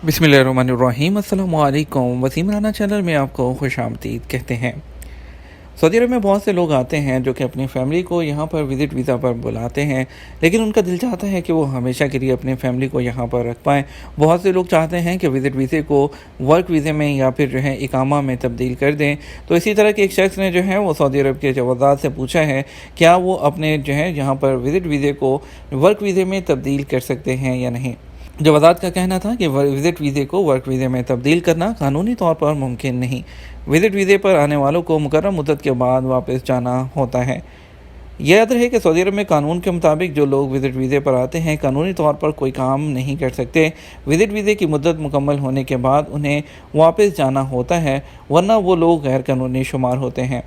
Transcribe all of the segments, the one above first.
बिस्मिल्लाहिर्रहमानिर्रहीम। अस्सलामु अलैकुम। वसीम राना चैनल में आपको खुश आमदीद कहते हैं। सऊदी अरब में बहुत से लोग आते हैं जो कि अपनी फैमिली को यहाँ पर विज़िट वीज़ा पर बुलाते हैं, लेकिन उनका दिल चाहता है कि वो हमेशा के लिए अपनी फैमिली को यहाँ पर रख पाएँ। बहुत से लोग चाहते हैं कि विज़िट वीज़े को वर्क वीज़े में या फिर जो है इकामा में तब्दील कर दें। तो इसी तरह के एक शख्स ने जो है वो सऊदी अरब के वज़ारत से पूछा है, क्या वो अपने जो है यहाँ पर विज़िट वीज़े को वर्क वीज़े में तब्दील कर सकते हैं या नहीं। वज़ारत का कहना था कि विज़िट वीज़े को वर्क वीज़े में तब्दील करना कानूनी तौर पर मुमकिन नहीं। विज़िट वीज़े पर आने वालों को मुकर्रर मुद्दत के बाद वापस जाना होता है। यह याद रहे कि सऊदी अरब में कानून के मुताबिक जो लोग विज़िट वीज़े पर आते हैं कानूनी तौर पर कोई काम नहीं कर सकते। विज़िट वीज़े की मुद्दत मुकम्मल होने के बाद उन्हें वापस जाना होता है, वरना वो लोग गैर कानूनी शुमार होते हैं।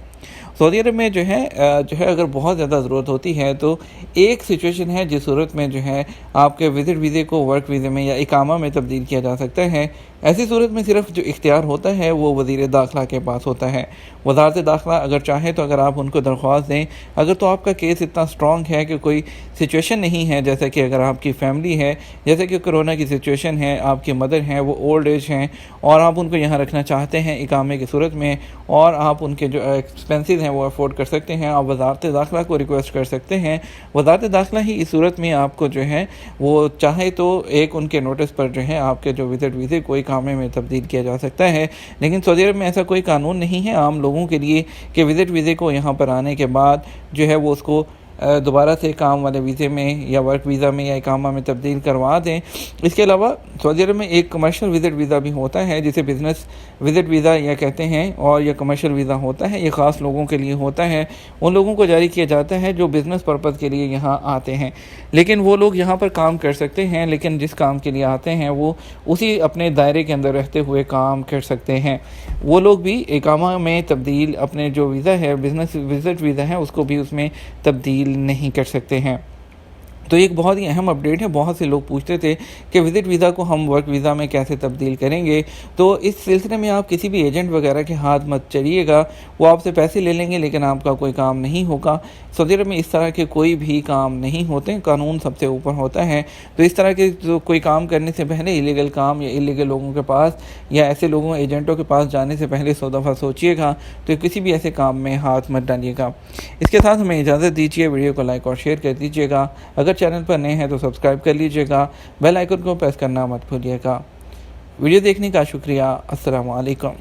सऊदी अरब में जो है अगर बहुत ज़्यादा ज़रूरत होती है तो एक सिचुएशन है जिस सूरत में जो है आपके विज़िट वीज़े को वर्क वीज़े में या इकामा में तब्दील किया जा सकता है। ऐसी सूरत में सिर्फ जो इख्तियार होता है वो वज़ीर दाखिला के पास होता है। वज़ारत दाखिला अगर चाहे तो अगर आप उनको दरख्वास्त दें, अगर तो आपका केस इतना स्ट्रॉन्ग है कि कोई सिचुएशन नहीं है, जैसे कि अगर आपकी फैमिली है, जैसे कि कोरोना की सिचुएशन है, आपकी मदर हैं वो ओल्ड एज हैं और आप उनको यहाँ रखना चाहते हैं इकामे की सूरत में, और आप उनके जो एक्सपेंसेस हैं वो अफोर्ड कर सकते हैं, आप वज़ारत दाखिला को रिक्वेस्ट कर सकते हैं। वज़ारत दाखिला ही इस सूरत में आपको जो है वो चाहे तो एक उनके नोटिस पर जो है आपके जो विज़िट वीज़े को इकामे में तब्दील किया जा सकता है। लेकिन सऊदी अरब में ऐसा कोई कानून नहीं है आम लोगों के लिए कि विज़िट वीज़े को यहाँ पर आने के बाद जो है वो उसको दोबारा से काम वाले वीज़े में या वर्क वीज़ा में या इकामा में तब्दील करवा दें। इसके अलावा सऊदी अरब में एक कमर्शियल विज़िट वीज़ा भी होता है जिसे बिज़नेस विज़िट वीज़ा या कहते हैं, और यह कमर्शियल वीज़ा होता है, ये ख़ास लोगों के लिए होता है। उन लोगों को जारी किया जाता है जो बिज़नेस पर्पज़ के लिए यहाँ आते हैं, लेकिन वो लोग यहाँ पर काम कर सकते हैं, लेकिन जिस काम के लिए आते हैं वो उसी अपने दायरे के अंदर रहते हुए काम कर सकते हैं। वो लोग भी इकामा में तब्दील अपने जो वीज़ा है बिज़नेस विज़िट वीज़ा है उसको भी उसमें तब्दील नहीं कर सकते हैं। तो एक बहुत ही अहम अपडेट है। बहुत से लोग पूछते थे कि विज़िट वीज़ा को हम वर्क वीज़ा में कैसे तब्दील करेंगे। तो इस सिलसिले में आप किसी भी एजेंट वगैरह के हाथ मत चढ़िएगा, वो आपसे पैसे ले लेंगे लेकिन आपका कोई काम नहीं होगा। सऊदी अरब में इस तरह के कोई भी काम नहीं होते, कानून सबसे ऊपर होता है। तो इस तरह के जो कोई काम करने से पहले इलीगल काम या इलीगल लोगों के पास या ऐसे लोगों एजेंटों के पास जाने से पहले 100 दफ़ा सोचिएगा, तो किसी भी ऐसे काम में हाथ मत डालिएगा। इसके साथ हमें इजाज़त दीजिए, वीडियो को लाइक और शेयर कर दीजिएगा। अगर चैनल पर नए हैं तो सब्सक्राइब कर लीजिएगा, बेल आइकन को प्रेस करना मत भूलिएगा। वीडियो देखने का शुक्रिया। अस्सलामु अलैकुम।